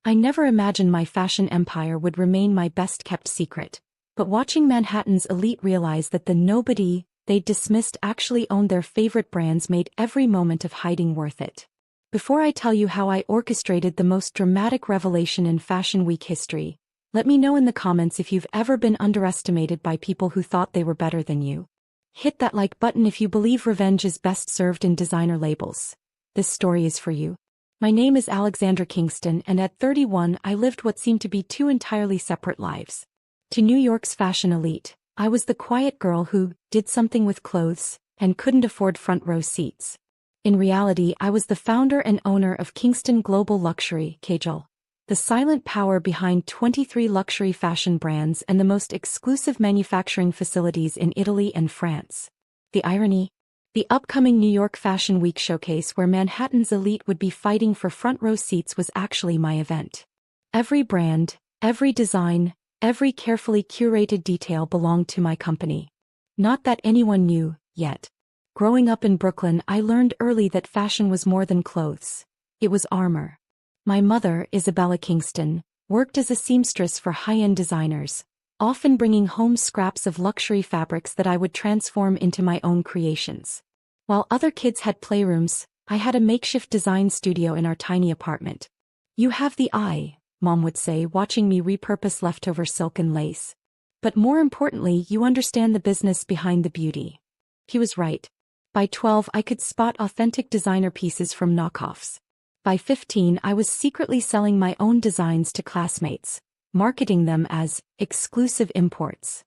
I never imagined my fashion empire would remain my best-kept secret. But watching Manhattan's elite realize that the nobody they dismissed actually owned their favorite brands made every moment of hiding worth it. Before I tell you how I orchestrated the most dramatic revelation in Fashion Week history, let me know in the comments if you've ever been underestimated by people who thought they were better than you. Hit that like button if you believe revenge is best served in designer labels. This story is for you. My name is Alexandra Kingston, and at 31 I lived what seemed to be two entirely separate lives. To New York's fashion elite, I was the quiet girl who did something with clothes and couldn't afford front-row seats. In reality, I was the founder and owner of Kingston Global Luxury, KGL, the silent power behind 23 luxury fashion brands and the most exclusive manufacturing facilities in Italy and France. The irony? The upcoming New York Fashion Week showcase where Manhattan's elite would be fighting for front-row seats was actually my event. Every brand, every design, every carefully curated detail belonged to my company. Not that anyone knew, yet. Growing up in Brooklyn, I learned early that fashion was more than clothes. It was armor. My mother, Isabella Kingston, worked as a seamstress for high-end designers, often bringing home scraps of luxury fabrics that I would transform into my own creations. While other kids had playrooms, I had a makeshift design studio in our tiny apartment. "You have the eye," Mom would say, watching me repurpose leftover silk and lace. "But more importantly, you understand the business behind the beauty." He was right. By 12, I could spot authentic designer pieces from knockoffs. By 15, I was secretly selling my own designs to classmates, marketing them as exclusive imports.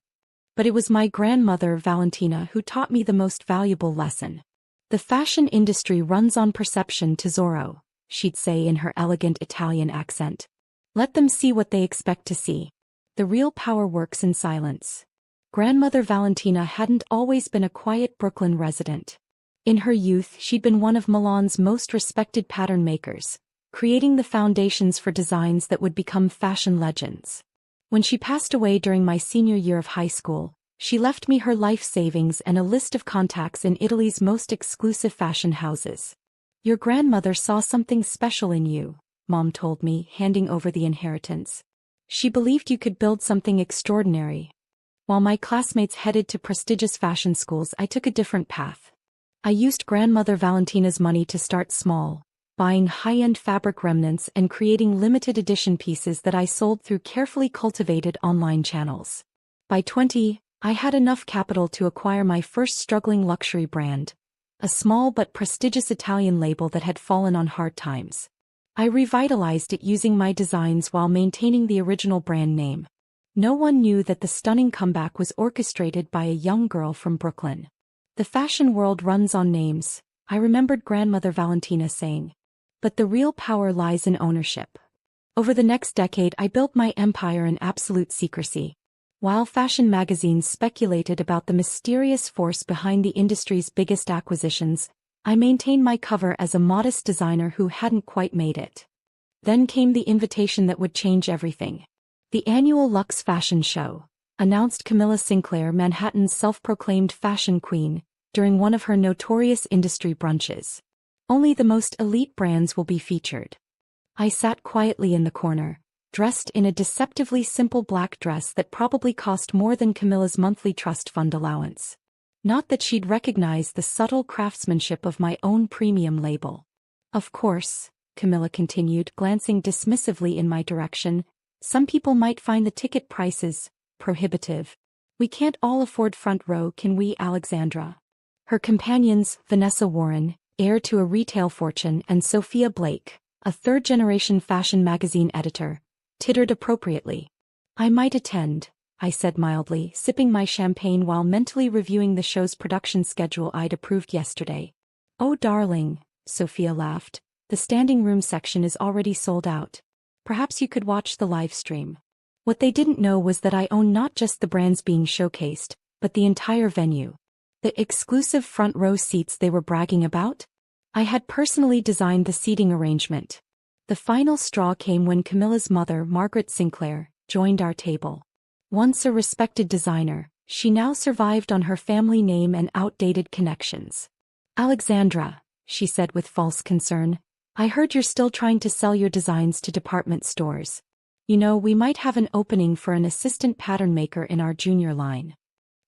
But it was my grandmother, Valentina, who taught me the most valuable lesson. "The fashion industry runs on perception, tesoro," she'd say in her elegant Italian accent. "Let them see what they expect to see. The real power works in silence." Grandmother Valentina hadn't always been a quiet Brooklyn resident. In her youth, she'd been one of Milan's most respected pattern makers, creating the foundations for designs that would become fashion legends. When she passed away during my senior year of high school, she left me her life savings and a list of contacts in Italy's most exclusive fashion houses. "Your grandmother saw something special in you," Mom told me, handing over the inheritance. "She believed you could build something extraordinary." While my classmates headed to prestigious fashion schools, I took a different path. I used Grandmother Valentina's money to start small, buying high-end fabric remnants and creating limited edition pieces that I sold through carefully cultivated online channels. By 20, I had enough capital to acquire my first struggling luxury brand, a small but prestigious Italian label that had fallen on hard times. I revitalized it using my designs while maintaining the original brand name. No one knew that the stunning comeback was orchestrated by a young girl from Brooklyn. "The fashion world runs on names," I remembered Grandmother Valentina saying. "But the real power lies in ownership." Over the next decade, I built my empire in absolute secrecy. While fashion magazines speculated about the mysterious force behind the industry's biggest acquisitions, I maintained my cover as a modest designer who hadn't quite made it. Then came the invitation that would change everything. The annual Luxe Fashion Show, announced Camilla Sinclair, Manhattan's self-proclaimed fashion queen, during one of her notorious industry brunches. "Only the most elite brands will be featured." I sat quietly in the corner, dressed in a deceptively simple black dress that probably cost more than Camilla's monthly trust fund allowance. Not that she'd recognize the subtle craftsmanship of my own premium label. "Of course," Camilla continued, glancing dismissively in my direction, "some people might find the ticket prices prohibitive. We can't all afford front row, can we, Alexandra?" Her companions, Vanessa Warren, heir to a retail fortune, and Sophia Blake, a third-generation fashion magazine editor, tittered appropriately. "I might attend," I said mildly, sipping my champagne while mentally reviewing the show's production schedule I'd approved yesterday. "Oh darling," Sophia laughed, "the standing room section is already sold out. Perhaps you could watch the live stream." What they didn't know was that I own not just the brands being showcased, but the entire venue. The exclusive front row seats they were bragging about? I had personally designed the seating arrangement. The final straw came when Camilla's mother, Margaret Sinclair, joined our table. Once a respected designer, she now survived on her family name and outdated connections. "Alexandra," she said with false concern, I heard you're still trying to sell your designs to department stores. You know, we might have an opening for an assistant pattern maker in our junior line.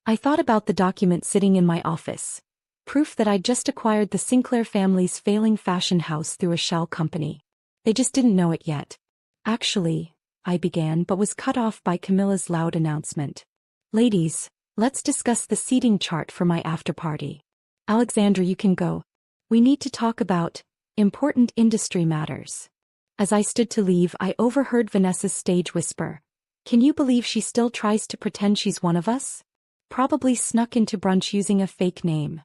I thought about the document sitting in my office. Proof that I'd just acquired the Sinclair family's failing fashion house through a shell company. They just didn't know it yet. Actually, I began but was cut off by Camilla's loud announcement. Ladies, let's discuss the seating chart for my after-party. Alexandra, you can go. We need to talk about important industry matters. As I stood to leave, I overheard Vanessa's stage whisper. Can you believe she still tries to pretend she's one of us? Probably snuck into brunch using a fake name.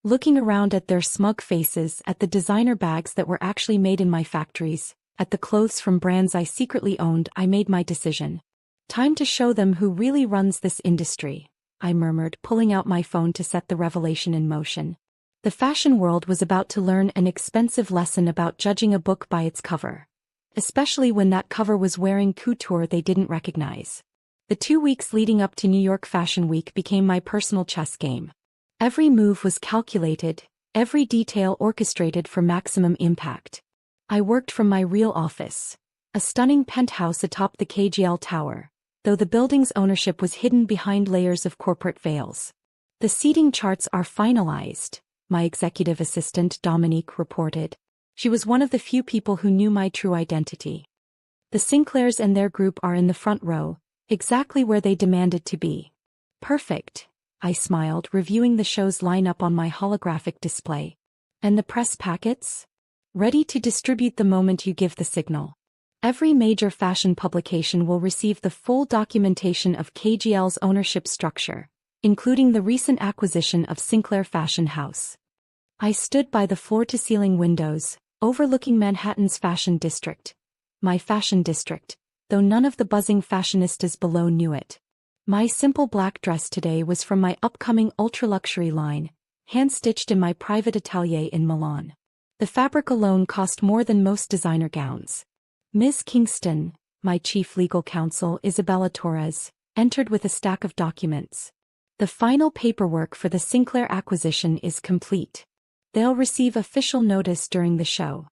Looking around at their smug faces, at the designer bags that were actually made in my factories, at the clothes from brands I secretly owned, I made my decision. Time to show them who really runs this industry, I murmured, pulling out my phone to set the revelation in motion. The fashion world was about to learn an expensive lesson about judging a book by its cover. Especially when that cover was wearing couture they didn't recognize. The 2 weeks leading up to New York Fashion Week became my personal chess game. Every move was calculated, every detail orchestrated for maximum impact. I worked from my real office, a stunning penthouse atop the KGL Tower, though the building's ownership was hidden behind layers of corporate veils. The seating charts are finalized, my executive assistant Dominique reported. She was one of the few people who knew my true identity. The Sinclairs and their group are in the front row, exactly where they demanded to be. Perfect, I smiled, reviewing the show's lineup on my holographic display. And the press packets? Ready to distribute the moment you give the signal. Every major fashion publication will receive the full documentation of KGL's ownership structure, including the recent acquisition of Sinclair Fashion House. I stood by the floor-to-ceiling windows, overlooking Manhattan's fashion district. My fashion district, though none of the buzzing fashionistas below knew it. My simple black dress today was from my upcoming ultra-luxury line, hand-stitched in my private atelier in Milan. The fabric alone cost more than most designer gowns. Ms. Kingston, my chief legal counsel Isabella Torres, entered with a stack of documents. The final paperwork for the Sinclair acquisition is complete. They'll receive official notice during the show.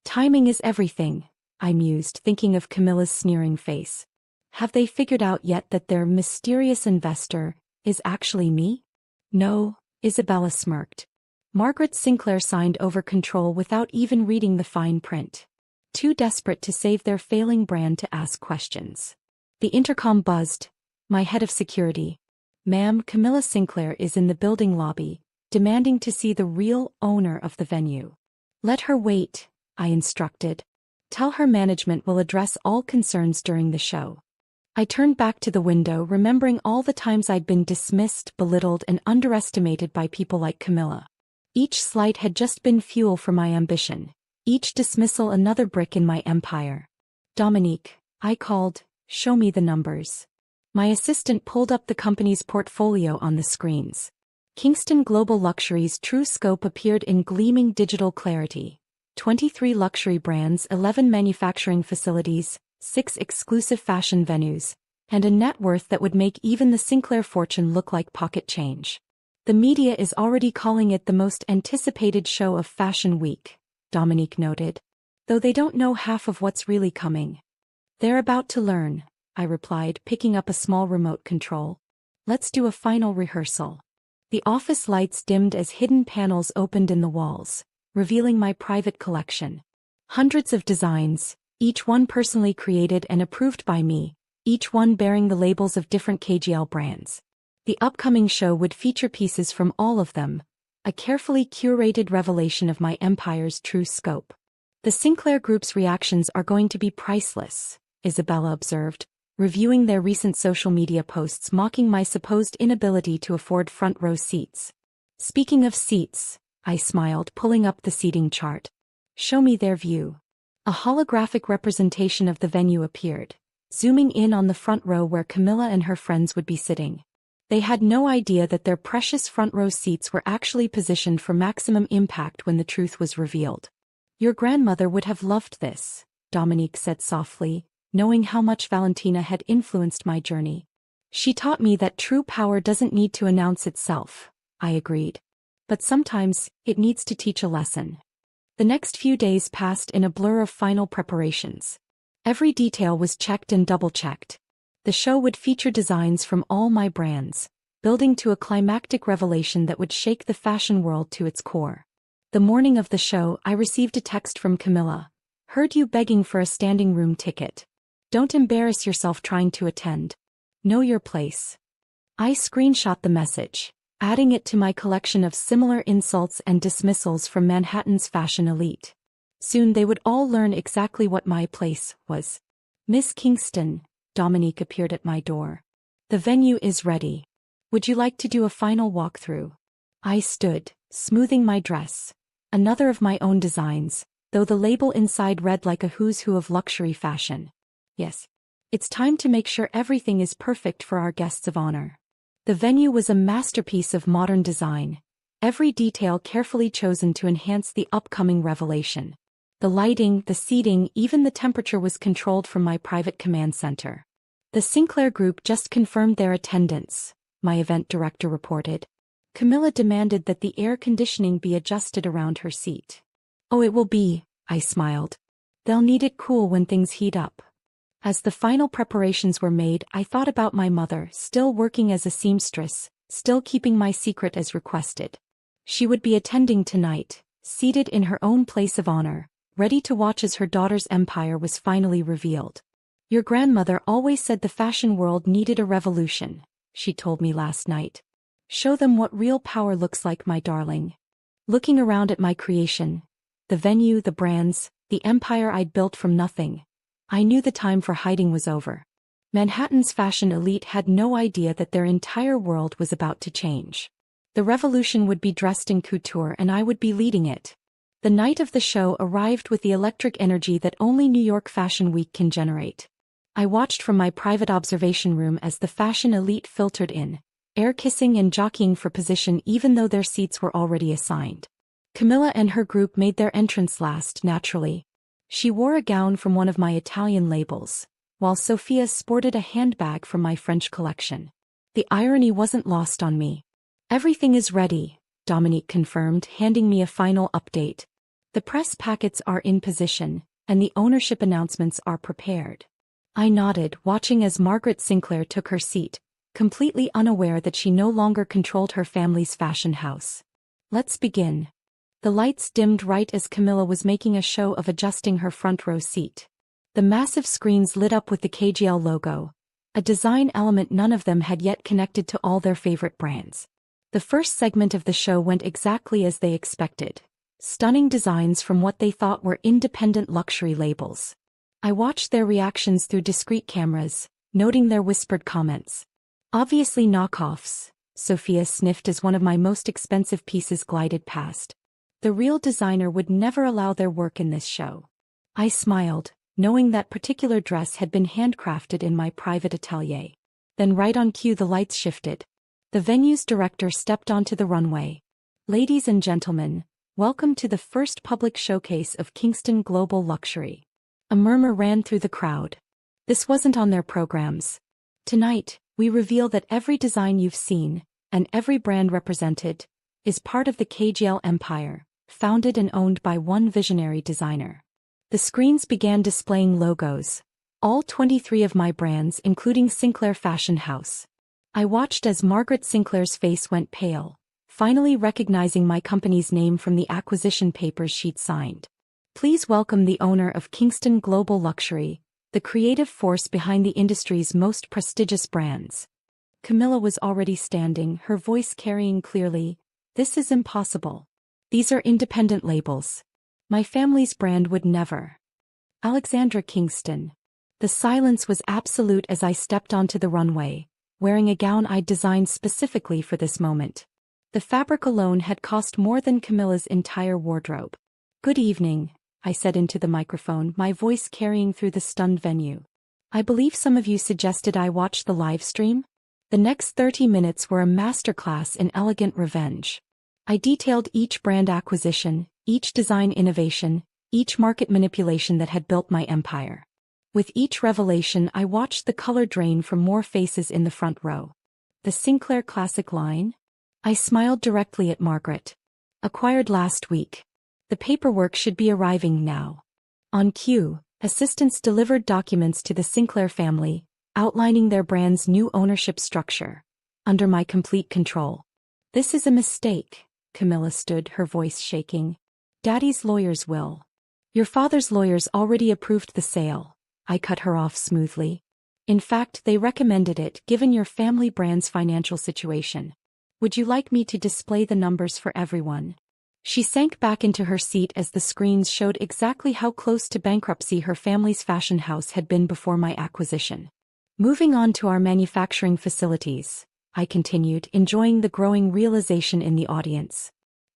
Timing is everything, I mused, thinking of Camilla's sneering face. Have they figured out yet that their mysterious investor is actually me? No, Isabella smirked. Margaret Sinclair signed over control without even reading the fine print. Too desperate to save their failing brand to ask questions. The intercom buzzed. My head of security. Ma'am, Camilla Sinclair is in the building lobby, demanding to see the real owner of the venue. Let her wait, I instructed. Tell her management will address all concerns during the show. I turned back to the window, remembering all the times I'd been dismissed, belittled, and underestimated by people like Camilla. Each slight had just been fuel for my ambition, each dismissal another brick in my empire. Dominique, I called, show me the numbers. My assistant pulled up the company's portfolio on the screens. Kingston Global Luxury's true scope appeared in gleaming digital clarity. 23 luxury brands, 11 manufacturing facilities, 6 exclusive fashion venues, and a net worth that would make even the Sinclair fortune look like pocket change. The media is already calling it the most anticipated show of Fashion Week, Dominique noted. Though they don't know half of what's really coming. They're about to learn, I replied, picking up a small remote control. Let's do a final rehearsal. The office lights dimmed as hidden panels opened in the walls, revealing my private collection. Hundreds of designs, each one personally created and approved by me, each one bearing the labels of different KGL brands. The upcoming show would feature pieces from all of them, a carefully curated revelation of my empire's true scope. The Sinclair Group's reactions are going to be priceless, Isabella observed, reviewing their recent social media posts mocking my supposed inability to afford front-row seats. Speaking of seats, I smiled, pulling up the seating chart. Show me their view. A holographic representation of the venue appeared, zooming in on the front row where Camilla and her friends would be sitting. They had no idea that their precious front-row seats were actually positioned for maximum impact when the truth was revealed. Your grandmother would have loved this, Dominique said softly, knowing how much Valentina had influenced my journey. She taught me that true power doesn't need to announce itself, I agreed. But sometimes, it needs to teach a lesson. The next few days passed in a blur of final preparations. Every detail was checked and double-checked. The show would feature designs from all my brands, building to a climactic revelation that would shake the fashion world to its core. The morning of the show, I received a text from Camilla. Heard you begging for a standing room ticket. Don't embarrass yourself trying to attend. Know your place. I screenshot the message, adding it to my collection of similar insults and dismissals from Manhattan's fashion elite. Soon they would all learn exactly what my place was. Miss Kingston, Dominique appeared at my door. The venue is ready. Would you like to do a final walkthrough? I stood, smoothing my dress. Another of my own designs, though the label inside read like a who's who of luxury fashion. Yes. It's time to make sure everything is perfect for our guests of honor. The venue was a masterpiece of modern design, every detail carefully chosen to enhance the upcoming revelation. The lighting, the seating, even the temperature was controlled from my private command center. The Sinclair Group just confirmed their attendance, my event director reported. Camilla demanded that the air conditioning be adjusted around her seat. Oh, it will be, I smiled. They'll need it cool when things heat up. As the final preparations were made, I thought about my mother, still working as a seamstress, still keeping my secret as requested. She would be attending tonight, seated in her own place of honor, ready to watch as her daughter's empire was finally revealed. Your grandmother always said the fashion world needed a revolution, she told me last night. Show them what real power looks like, my darling. Looking around at my creation, the venue, the brands, the empire I'd built from nothing, I knew the time for hiding was over. Manhattan's fashion elite had no idea that their entire world was about to change. The revolution would be dressed in couture and I would be leading it. The night of the show arrived with the electric energy that only New York Fashion Week can generate. I watched from my private observation room as the fashion elite filtered in, air-kissing and jockeying for position even though their seats were already assigned. Camilla and her group made their entrance last, naturally. She wore a gown from one of my Italian labels, while Sophia sported a handbag from my French collection. The irony wasn't lost on me. Everything is ready, Dominique confirmed, handing me a final update. The press packets are in position, and the ownership announcements are prepared. I nodded, watching as Margaret Sinclair took her seat, completely unaware that she no longer controlled her family's fashion house. Let's begin. The lights dimmed right as Camilla was making a show of adjusting her front row seat. The massive screens lit up with the KGL logo, a design element none of them had yet connected to all their favorite brands. The first segment of the show went exactly as they expected. Stunning designs from what they thought were independent luxury labels. I watched their reactions through discreet cameras, noting their whispered comments. Obviously knockoffs, Sophia sniffed as one of my most expensive pieces glided past. The real designer would never allow their work in this show. I smiled, knowing that particular dress had been handcrafted in my private atelier. Then right on cue the lights shifted. The venue's director stepped onto the runway. Ladies and gentlemen, welcome to the first public showcase of Kingston Global Luxury. A murmur ran through the crowd. This wasn't on their programs. Tonight, we reveal that every design you've seen, and every brand represented, is part of the KGL empire, founded and owned by one visionary designer. The screens began displaying logos, all 23 of my brands including Sinclair Fashion House. I watched as Margaret Sinclair's face went pale, finally recognizing my company's name from the acquisition papers she'd signed. Please welcome the owner of Kingston Global Luxury, the creative force behind the industry's most prestigious brands. Camilla was already standing, her voice carrying clearly, "This is impossible. These are independent labels. My family's brand would never." Alexandra Kingston. The silence was absolute as I stepped onto the runway, wearing a gown I'd designed specifically for this moment. The fabric alone had cost more than Camilla's entire wardrobe. "Good evening," I said into the microphone, my voice carrying through the stunned venue. "I believe some of you suggested I watch the live stream?" The next 30 minutes were a masterclass in elegant revenge. I detailed each brand acquisition, each design innovation, each market manipulation that had built my empire. With each revelation, I watched the color drain from more faces in the front row. The Sinclair Classic line? I smiled directly at Margaret. Acquired last week. The paperwork should be arriving now. On cue, assistants delivered documents to the Sinclair family, outlining their brand's new ownership structure. Under my complete control. This is a mistake, Camilla stood, her voice shaking. Daddy's lawyers will. Your father's lawyers already approved the sale. I cut her off smoothly. In fact, they recommended it given your family brand's financial situation. Would you like me to display the numbers for everyone? She sank back into her seat as the screens showed exactly how close to bankruptcy her family's fashion house had been before my acquisition. Moving on to our manufacturing facilities, I continued, enjoying the growing realization in the audience.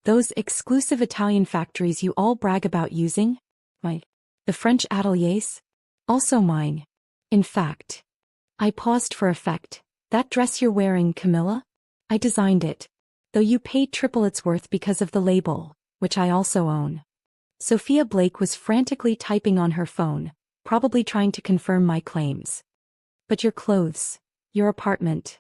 Those exclusive Italian factories you all brag about using? The French ateliers? Also mine. In fact. I paused for effect. That dress you're wearing, Camilla? I designed it. Though you paid triple its worth because of the label, which I also own. Sophia Blake was frantically typing on her phone, probably trying to confirm my claims. But your clothes, your apartment,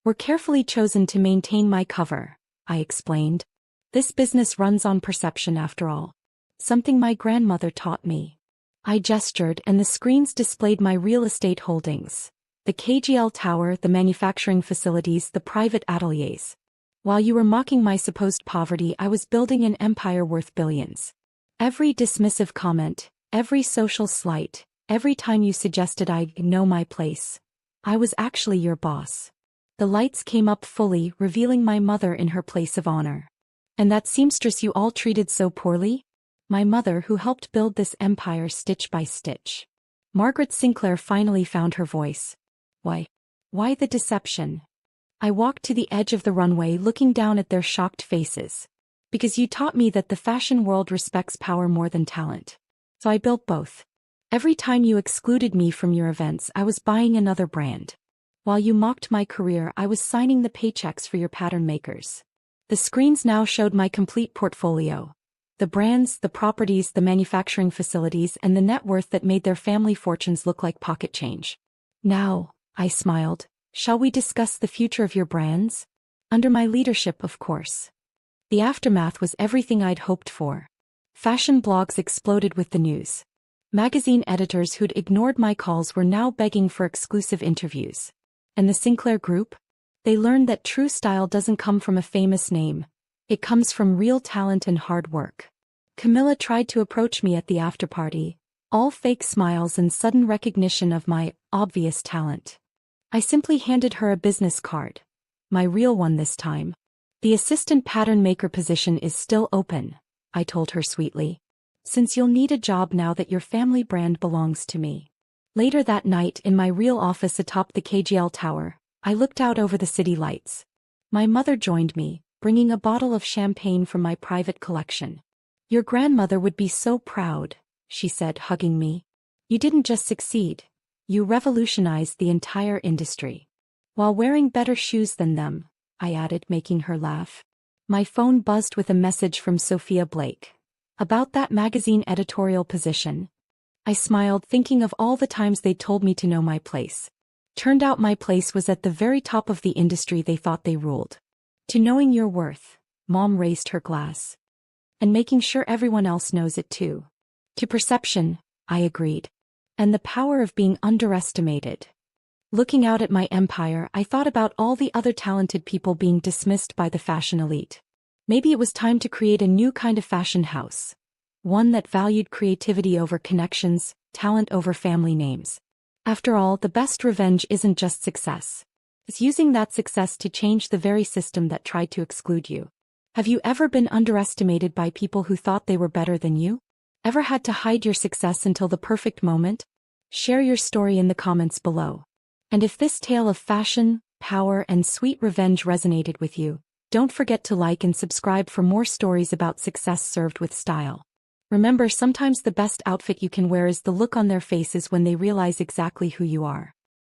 were carefully chosen to maintain my cover, I explained. This business runs on perception after all. Something my grandmother taught me. I gestured and the screens displayed my real estate holdings. The KGL Tower, the manufacturing facilities, the private ateliers. While you were mocking my supposed poverty, I was building an empire worth billions. Every dismissive comment, every social slight, every time you suggested I know my place, I was actually your boss. The lights came up fully, revealing my mother in her place of honor. And that seamstress you all treated so poorly? My mother who helped build this empire stitch by stitch. Margaret Sinclair finally found her voice. Why the deception? I walked to the edge of the runway looking down at their shocked faces. Because you taught me that the fashion world respects power more than talent. So I built both. Every time you excluded me from your events, I was buying another brand. While you mocked my career, I was signing the paychecks for your pattern makers. The screens now showed my complete portfolio. The brands, the properties, the manufacturing facilities, and the net worth that made their family fortunes look like pocket change. Now, I smiled, shall we discuss the future of your brands? Under my leadership, of course. The aftermath was everything I'd hoped for. Fashion blogs exploded with the news. Magazine editors who'd ignored my calls were now begging for exclusive interviews. And the Sinclair Group? They learned that true style doesn't come from a famous name. It comes from real talent and hard work. Camilla tried to approach me at the after-party, all fake smiles and sudden recognition of my obvious talent. I simply handed her a business card. My real one this time. The assistant pattern maker position is still open, I told her sweetly. Since you'll need a job now that your family brand belongs to me. Later that night in my real office atop the KGL Tower, I looked out over the city lights. My mother joined me, bringing a bottle of champagne from my private collection. Your grandmother would be so proud, she said, hugging me. You didn't just succeed. You revolutionized the entire industry. While wearing better shoes than them, I added, making her laugh. My phone buzzed with a message from Sophia Blake. About that magazine editorial position. I smiled, thinking of all the times they'd told me to know my place. Turned out my place was at the very top of the industry they thought they ruled. To knowing your worth, Mom raised her glass. And making sure everyone else knows it too. To perception, I agreed. And the power of being underestimated. Looking out at my empire, I thought about all the other talented people being dismissed by the fashion elite. Maybe it was time to create a new kind of fashion house. One that valued creativity over connections, talent over family names. After all, the best revenge isn't just success. It's using that success to change the very system that tried to exclude you. Have you ever been underestimated by people who thought they were better than you? Ever had to hide your success until the perfect moment? Share your story in the comments below. And if this tale of fashion, power, and sweet revenge resonated with you, don't forget to like and subscribe for more stories about success served with style. Remember, sometimes the best outfit you can wear is the look on their faces when they realize exactly who you are.